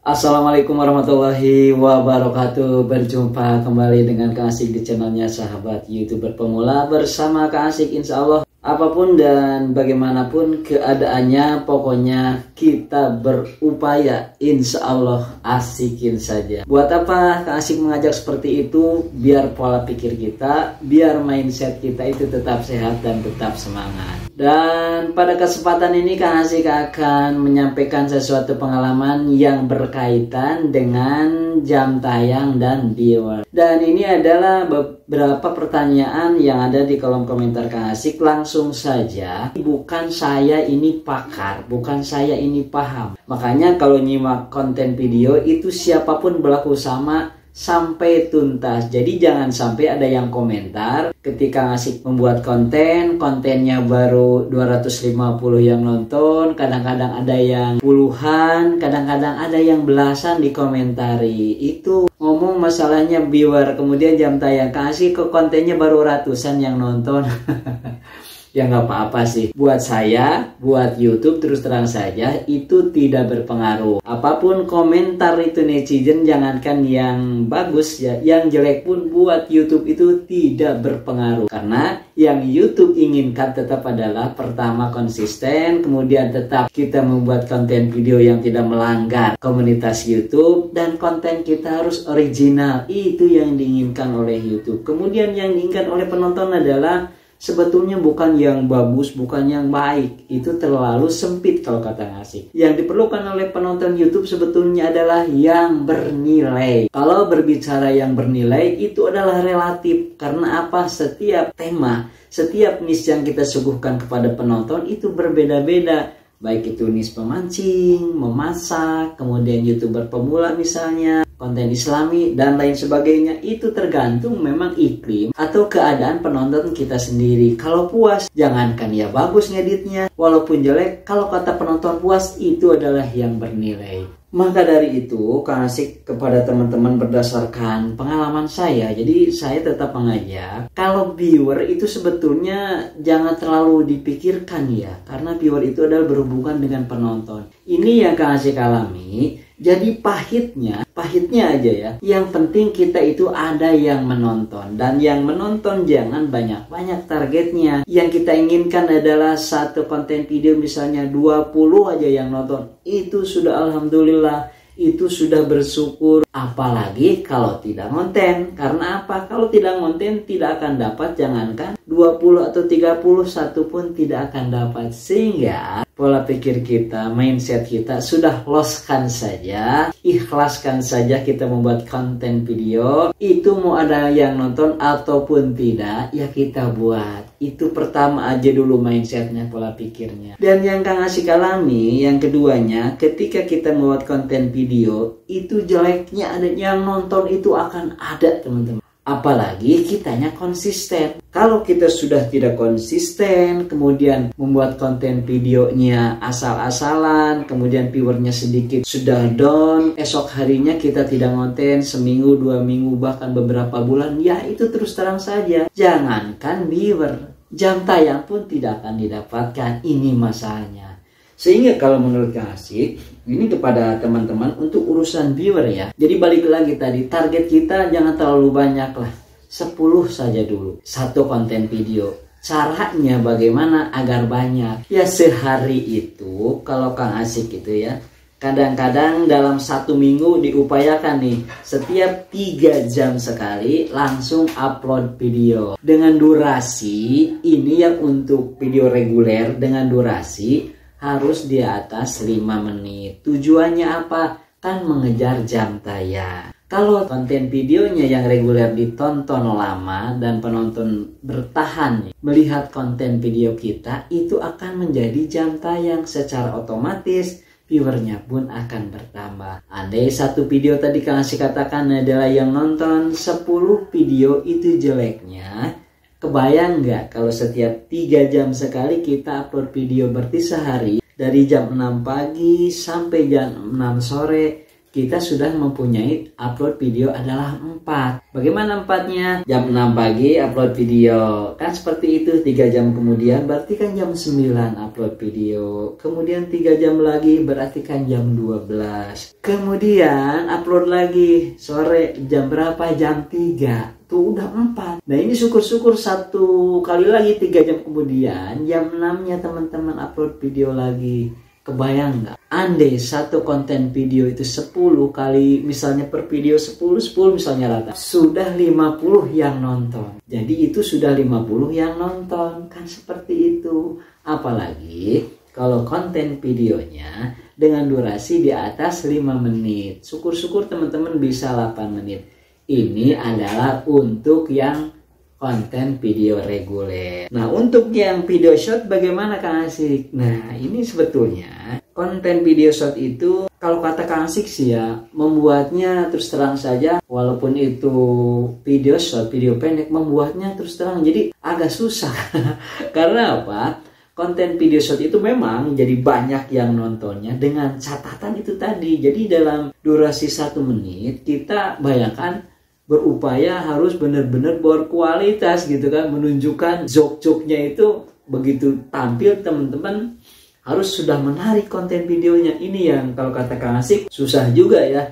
Assalamualaikum warahmatullahi wabarakatuh. Berjumpa kembali dengan Kang Asik di channelnya Sahabat YouTuber Pemula. Bersama Kang Asik, insya Allah apapun dan bagaimanapun keadaannya, pokoknya kita berupaya insya Allah asikin saja. Buat apa Kang Asik mengajak seperti itu? Biar pola pikir kita, biar mindset kita itu tetap sehat dan tetap semangat. Dan pada kesempatan ini Kang Asik akan menyampaikan sesuatu pengalaman yang berkaitan dengan jam tayang dan viewer. Dan ini adalah beberapa pertanyaan yang ada di kolom komentar Kang Asik. Langsung saja, bukan saya ini pakar, bukan saya ini paham. Makanya kalau nyimak konten video itu siapapun berlaku sama sampai tuntas. Jadi jangan sampai ada yang komentar ketika Asik membuat kontennya baru 250 yang nonton, kadang-kadang ada yang puluhan, kadang-kadang ada yang belasan dikomentari. Itu ngomong masalahnya viewer, kemudian jam tayang, Asik ke kontennya baru ratusan yang nonton. Ya nggak apa-apa sih. Buat saya, buat YouTube terus terang saja itu tidak berpengaruh. Apapun komentar itu netizen, jangankan yang bagus ya, yang jelek pun buat YouTube itu tidak berpengaruh. Karena yang YouTube inginkan tetap adalah pertama konsisten, kemudian tetap kita membuat konten video yang tidak melanggar komunitas YouTube, dan konten kita harus original. Itu yang diinginkan oleh YouTube. Kemudian yang diinginkan oleh penonton adalah sebetulnya bukan yang bagus, bukan yang baik. Itu terlalu sempit kalau kata Asik. Yang diperlukan oleh penonton YouTube sebetulnya adalah yang bernilai. Kalau berbicara yang bernilai itu adalah relatif. Karena apa? Setiap tema, setiap niche yang kita suguhkan kepada penonton itu berbeda-beda. Baik itu niche pemancing, memasak, kemudian YouTuber pemula misalnya, konten islami dan lain sebagainya. Itu tergantung memang iklim atau keadaan penonton kita sendiri. Kalau puas, jangankan ya bagus ngeditnya, walaupun jelek, kalau kata penonton puas, itu adalah yang bernilai. Maka dari itu Kang Asik kepada teman-teman berdasarkan pengalaman saya, jadi saya tetap mengajak kalau viewer itu sebetulnya jangan terlalu dipikirkan ya, karena viewer itu adalah berhubungan dengan penonton. Ini yang Kang Asik alami. Jadi pahitnya aja ya. Yang penting kita itu ada yang menonton. Dan yang menonton jangan banyak-banyak targetnya. Yang kita inginkan adalah satu konten video misalnya 20 aja yang nonton. Itu sudah alhamdulillah. Itu sudah bersyukur. Apalagi kalau tidak konten. Karena apa? Kalau tidak konten tidak akan dapat, jangankan 20 atau 31 pun tidak akan dapat. Sehingga pola pikir kita, mindset kita sudah loskan saja, ikhlaskan saja kita membuat konten video. Itu mau ada yang nonton ataupun tidak, ya kita buat. Itu pertama aja dulu mindsetnya, pola pikirnya. Dan yang Kang Asik alami, yang keduanya, ketika kita membuat konten video, itu jeleknya ada yang nonton itu akan ada teman-teman. Apalagi kitanya konsisten. Kalau kita sudah tidak konsisten, kemudian membuat konten videonya asal-asalan, kemudian viewernya sedikit sudah down, esok harinya kita tidak konten seminggu, 2 minggu, bahkan beberapa bulan, ya itu terus terang saja. Jangankan viewer, jam tayang pun tidak akan didapatkan. Ini masalahnya. Sehingga kalau menurut Kang Asik, ini kepada teman-teman untuk urusan viewer ya. Jadi balik lagi tadi, target kita jangan terlalu banyak lah. 10 saja dulu. Satu konten video. Caranya bagaimana agar banyak? Ya sehari itu, kalau Kang Asik itu ya, kadang-kadang dalam 1 minggu diupayakan nih, setiap 3 jam sekali langsung upload video. Dengan durasi, ini yang untuk video reguler dengan durasi harus di atas 5 menit. Tujuannya apa? Kan mengejar jam tayang. Kalau konten videonya yang reguler ditonton lama dan penonton bertahan melihat konten video kita, itu akan menjadi jam tayang. Secara otomatis viewernya pun akan bertambah. Andai satu video tadi Kang Asik katakan adalah yang nonton 10 video, itu jeleknya. Kebayang nggak kalau setiap 3 jam sekali kita upload video, berarti sehari dari jam 6 pagi sampai jam 6 sore kita sudah mempunyai upload video adalah 4. Bagaimana 4-nya? Jam 6 pagi upload video. Kan seperti itu, 3 jam kemudian berarti kan jam 9 upload video. Kemudian 3 jam lagi berarti kan jam 12. Kemudian upload lagi sore jam berapa? Jam 3. Tuh udah 4. Nah ini syukur-syukur satu kali lagi 3 jam kemudian jam 6-nya teman-teman upload video lagi. Kebayang nggak? Andai satu konten video itu 10 kali, misalnya per video 10 misalnya rata, sudah 50 yang nonton. Jadi itu sudah 50 yang nonton. Kan seperti itu. Apalagi kalau konten videonya dengan durasi di atas 5 menit. Syukur-syukur teman-teman bisa 8 menit. Ini adalah untuk yang konten video reguler. Nah untuk yang video short bagaimana Kang Asik? Nah ini sebetulnya konten video short itu kalau kata Kang Asik sih ya, membuatnya terus terang saja, walaupun itu video short, video pendek, membuatnya terus terang jadi agak susah. Karena apa? Konten video short itu memang jadi banyak yang nontonnya dengan catatan itu tadi. Jadi dalam durasi 1 menit kita bayangkan berupaya harus benar-benar berkualitas gitu kan, menunjukkan joke-joke-nya itu begitu tampil teman-teman harus sudah menarik konten videonya. Ini yang kalau kata Kang Asik susah juga ya.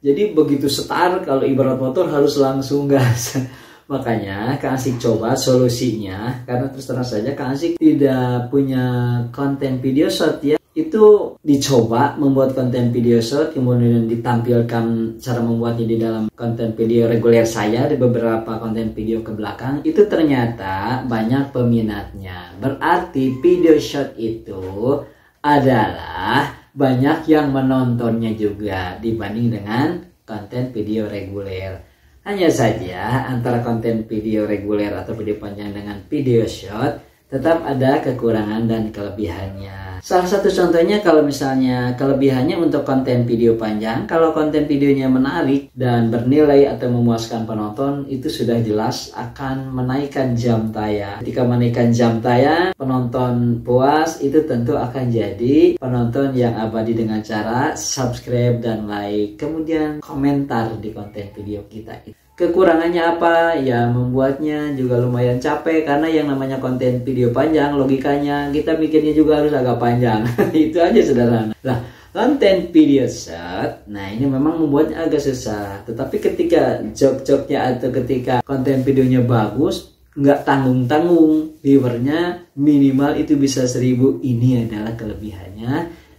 Jadi begitu start kalau ibarat motor harus langsung gas. Makanya Kang Asik coba solusinya, karena terus terang saja Kang Asik tidak punya konten video short ya. Itu dicoba membuat konten video short, kemudian ditampilkan cara membuatnya di dalam konten video reguler saya di beberapa konten video ke belakang. Itu ternyata banyak peminatnya. Berarti video short itu adalah banyak yang menontonnya juga dibanding dengan konten video reguler. Hanya saja antara konten video reguler atau video panjang dengan video short tetap ada kekurangan dan kelebihannya. Salah satu contohnya kalau misalnya kelebihannya untuk konten video panjang, kalau konten videonya menarik dan bernilai atau memuaskan penonton, itu sudah jelas akan menaikkan jam tayang. Ketika menaikkan jam tayang, penonton puas, itu tentu akan jadi penonton yang abadi dengan cara subscribe dan like, kemudian komentar di konten video kita. Kekurangannya apa? Ya membuatnya juga lumayan capek, karena yang namanya konten video panjang logikanya kita mikirnya juga harus agak panjang. Itu aja sederhana. Nah konten video short, nah ini memang membuatnya agak susah. Tetapi ketika joke-joke-nya atau ketika konten videonya bagus, nggak tanggung-tanggung, viewernya minimal itu bisa 1000. Ini adalah kelebihannya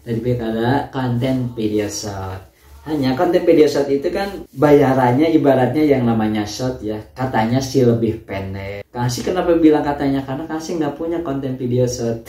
daripada konten video short. Hanya konten video short itu kan bayarannya ibaratnya yang namanya short ya, katanya sih lebih pendek. Kasih kenapa bilang katanya? Karena kasih nggak punya konten video short.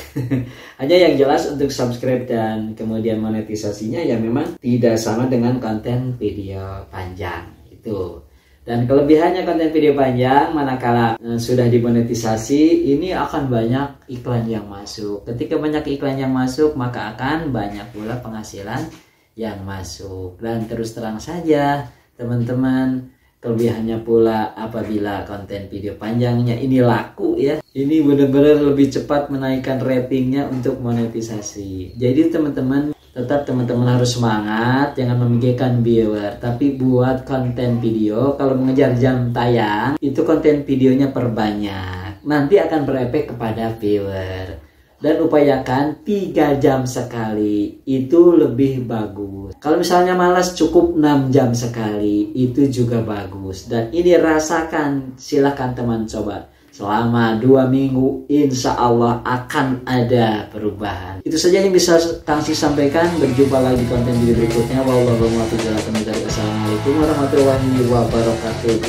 Hanya yang jelas untuk subscribe dan kemudian monetisasinya ya memang tidak sama dengan konten video panjang itu. Dan kelebihannya konten video panjang, manakala sudah dimonetisasi, ini akan banyak iklan yang masuk. Ketika banyak iklan yang masuk, maka akan banyak pula penghasilan yang masuk. Dan terus terang saja teman-teman, kelebihannya pula apabila konten video panjangnya ini laku ya, ini benar-benar lebih cepat menaikkan ratingnya untuk monetisasi. Jadi teman-teman tetap teman-teman harus semangat, jangan memikirkan viewer, tapi buat konten video. Kalau mengejar jam tayang, itu konten videonya perbanyak, nanti akan berefek kepada viewer. Dan upayakan 3 jam sekali, itu lebih bagus. Kalau misalnya malas cukup 6 jam sekali, itu juga bagus. Dan ini rasakan, silahkan teman coba. Selama 2 minggu, insya Allah akan ada perubahan. Itu saja yang bisa Kang Asik sampaikan. Berjumpa lagi di konten video berikutnya. Wassalamualaikum warahmatullahi wabarakatuh.